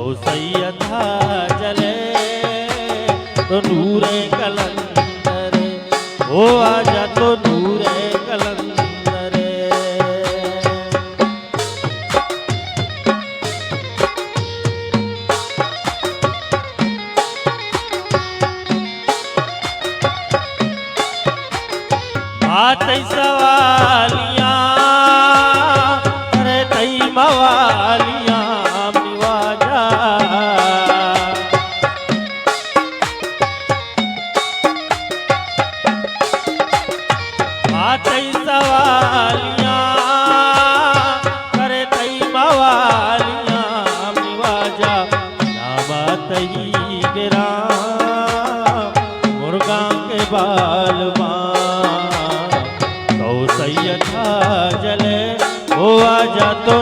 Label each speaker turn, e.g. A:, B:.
A: कौसैया था जले तो नूरे कलंदर ओ आजा तो नूरे कलंदर। तई सवालियां अरे तई मवालियां मिवाजा तई सवालियां अरे तई मवालियां मिवाजा नामा तई गिरा मुर्गा के बाल कौसैया था जले ओ आजा तो